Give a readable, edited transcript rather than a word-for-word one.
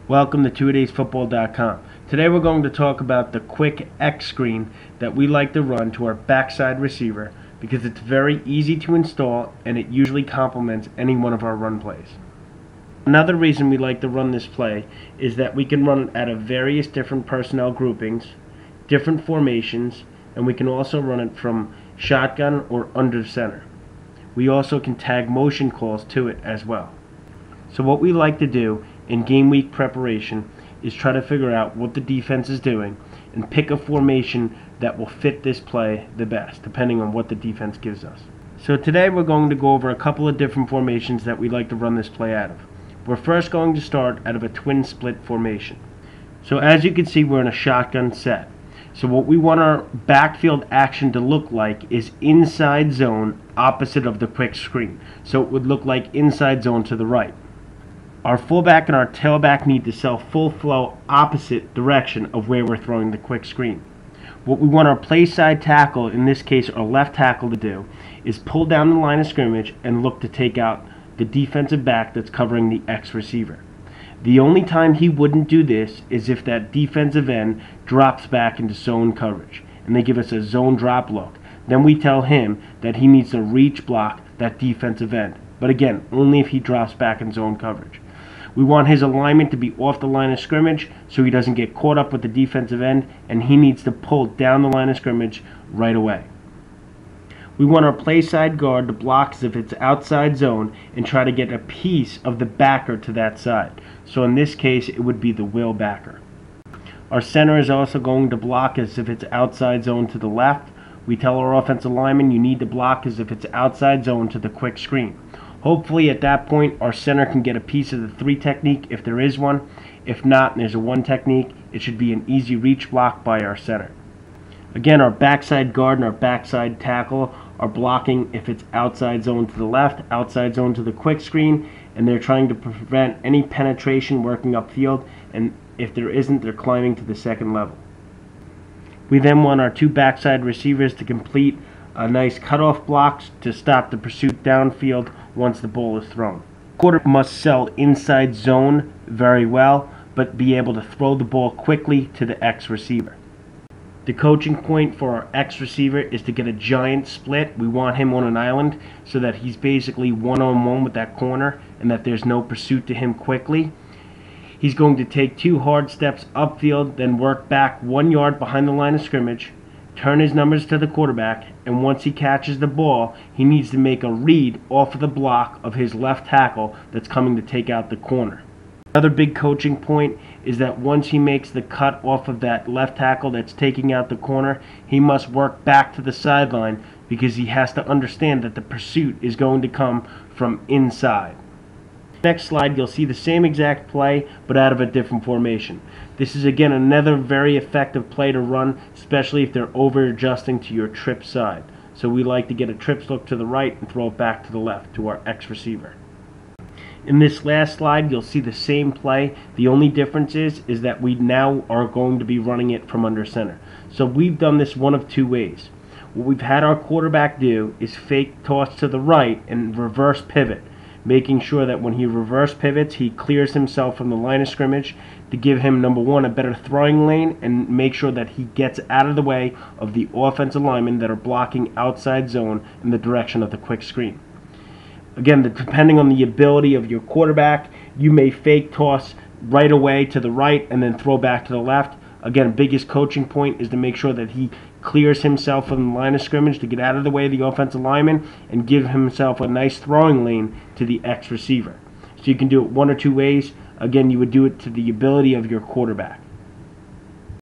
Welcome to two-a-daysfootball.com. Today we're going to talk about the quick X screen that we like to run to our backside receiver because it's very easy to install and it usually complements any one of our run plays. Another reason we like to run this play is that we can run it out of various different personnel groupings, different formations, and we can also run it from shotgun or under center. We also can tag motion calls to it as well. So what we like to do in game week preparation is try to figure out what the defense is doing and pick a formation that will fit this play the best, depending on what the defense gives us. So today we're going to go over a couple of different formations that we like to run this play out of. We're first going to start out of a twin split formation. So as you can see, we're in a shotgun set. So what we want our backfield action to look like is inside zone opposite of the quick screen. So it would look like inside zone to the right. Our fullback and our tailback need to sell full flow opposite direction of where we're throwing the quick screen. What we want our play side tackle, in this case our left tackle, to do is pull down the line of scrimmage and look to take out the defensive back that's covering the X receiver. The only time he wouldn't do this is if that defensive end drops back into zone coverage and they give us a zone drop look. Then we tell him that he needs to reach block that defensive end. But again, only if he drops back in zone coverage. We want his alignment to be off the line of scrimmage so he doesn't get caught up with the defensive end, and he needs to pull down the line of scrimmage right away. We want our play side guard to block as if it's outside zone and try to get a piece of the backer to that side. So in this case, it would be the will backer. Our center is also going to block as if it's outside zone to the left. We tell our offensive lineman you need to block as if it's outside zone to the quick screen. Hopefully at that point our center can get a piece of the 3 technique if there is one. If not, and there's a 1 technique, it should be an easy reach block by our center. Again, our backside guard and our backside tackle are blocking if it's outside zone to the left, outside zone to the quick screen, and they're trying to prevent any penetration working upfield, and if there isn't, they're climbing to the second level. We then want our 2 backside receivers to complete a nice cutoff blocks to stop the pursuit downfield once the ball is thrown. Quarterback must sell inside zone very well, but be able to throw the ball quickly to the X receiver. The coaching point for our X receiver is to get a giant split. We want him on an island so that he's basically one-on-one with that corner and that there's no pursuit to him quickly. He's going to take 2 hard steps upfield, then work back 1 yard behind the line of scrimmage, turn his numbers to the quarterback, and once he catches the ball, he needs to make a read off of the block of his left tackle that's coming to take out the corner. Another big coaching point is that once he makes the cut off of that left tackle that's taking out the corner, he must work back to the sideline because he has to understand that the pursuit is going to come from inside. Next slide, you'll see the same exact play but out of a different formation. This is again another very effective play to run, especially if they're over adjusting to your trip side. So we like to get a trips look to the right and throw it back to the left to our X receiver. In this last slide, you'll see the same play. The only difference is that we now are going to be running it from under center. So we've done this one of 2 ways. What we've had our quarterback do is fake toss to the right and reverse pivot, making sure that when he reverse pivots, he clears himself from the line of scrimmage to give him, number 1, a better throwing lane and make sure that he gets out of the way of the offensive linemen that are blocking outside zone in the direction of the quick screen. Again, depending on the ability of your quarterback, you may fake toss right away to the right and then throw back to the left. Again, biggest coaching point is to make sure that he clears himself from the line of scrimmage to get out of the way of the offensive lineman and give himself a nice throwing lane to the X receiver. So you can do it 1 or 2 ways. Again, you would do it to the ability of your quarterback.